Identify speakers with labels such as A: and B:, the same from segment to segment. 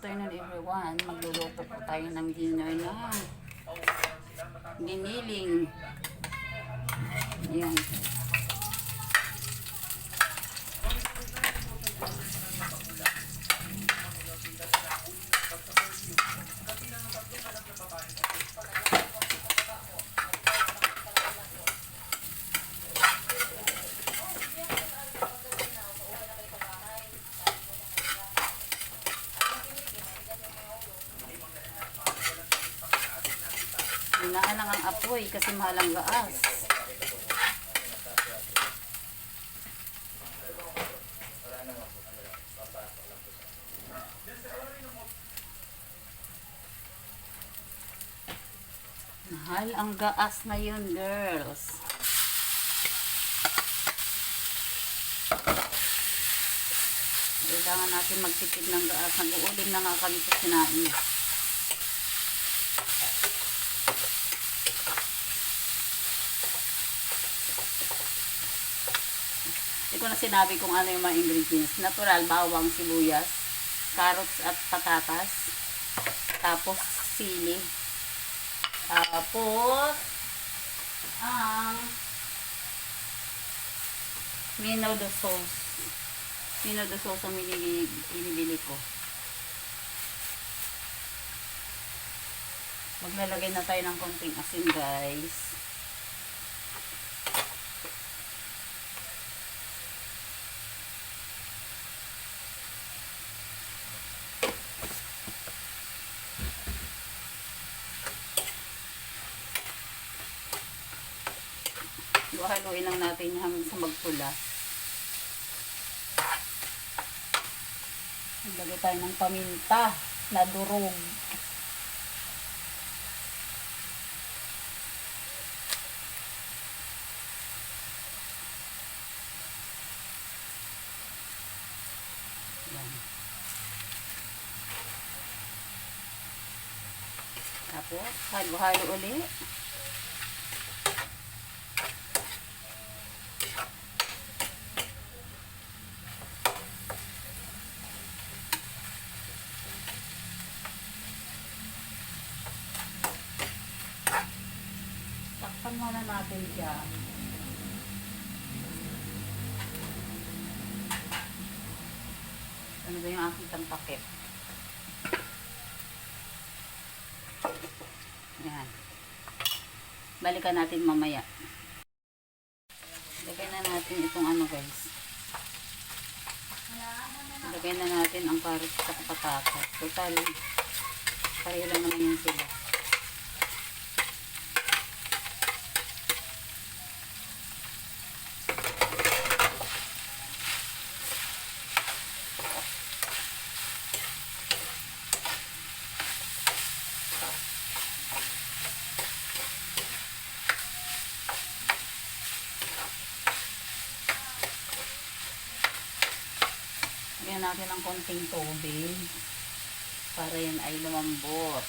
A: afternoon everyone. Magluluto po tayo ng dinner na giniling. Ayan. Hinaan lang ang apoy kasi mahal ang gaas. Mahal ang gaas ngayon, girls. Kailangan natin magtipid ng gaas. Nag-uuling na nga kami sa sinain. Ito na sinabi kung ano yung mga ingredients. Natural, bawang, sibuyas, carrots at patatas. Tapos, sili. Tapos, ang Minodo sauce. Minodo sauce ang binibili ko. Maglalagay na tayo ng konting asin, guys. Haluin lang natin hanggang sa magpula. Maglagay tayo ng paminta na durog. Yan. Tapos, halo-halo ulit. Takpan muna natin siya. Ano ba yung aking tampakip? Yan. Balikan natin mamaya. Lagay na natin itong ano, guys. Lagay na natin ang carrots at patatas. Total, pareho lang naman yun sila. Lagyan natin ng konting tubig para yan ay lumambot.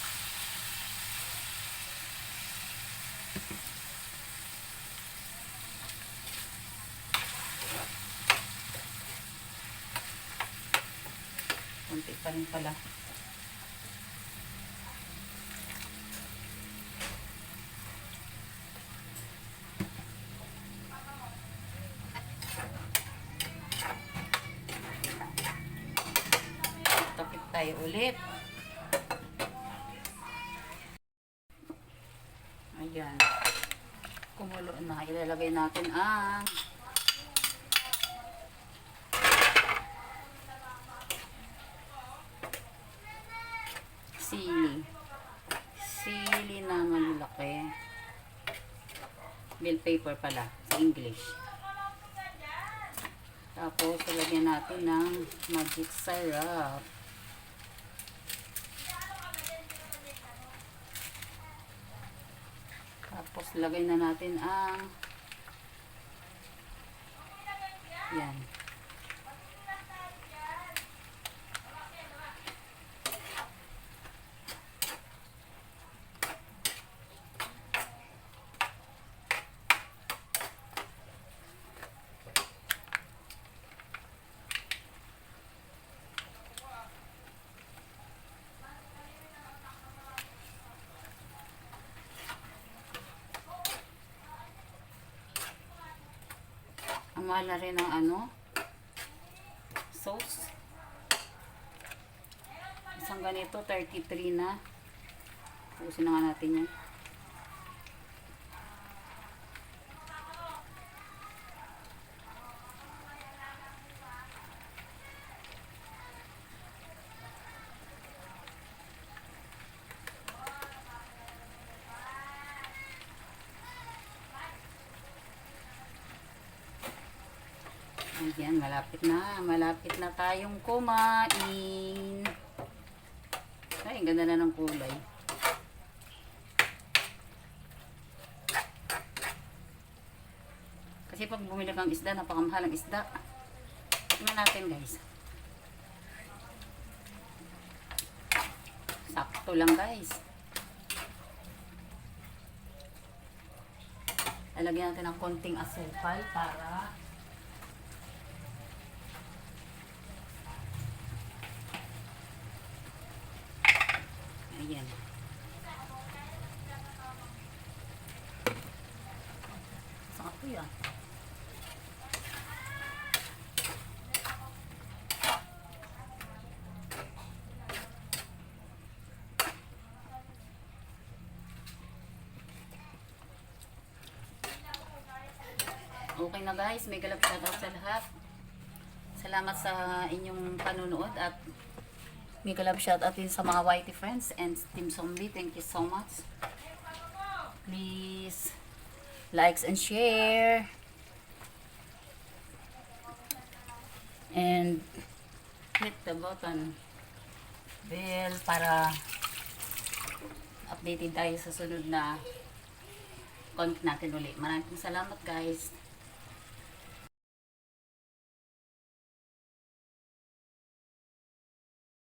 A: Konti pa rin pala. Tapit tayo ulit. Ayan. Kumulo na. Ilalagay natin ang sili. Sili na malaki. Bell pepper pala sa English. Tapos, ilagyan natin ng magic syrup. Tapos, lagay na natin ang yan. mahal na rin ang ano, sauce. Isang ganito, 33 na. Ubusin na nga natin yan. Ayan, malapit na tayong kumain. Ay, ang ganda na ng kulay. Kasi pag bumili kang isda, napakamahal ang isda. Tingnan natin, guys. Sakto lang, guys. Lalagyan natin ng konting asukal para ayan. Sakto yan. Okay na guys, may galap shoutout sa lahat. Salamat sa inyong panunood at may galap shoutout din sa mga YT friends and Team Zombie. Thank you so much. Please likes and share and hit the button bell para updated tayo sa sunod na content natin ulit. Maraming salamat guys.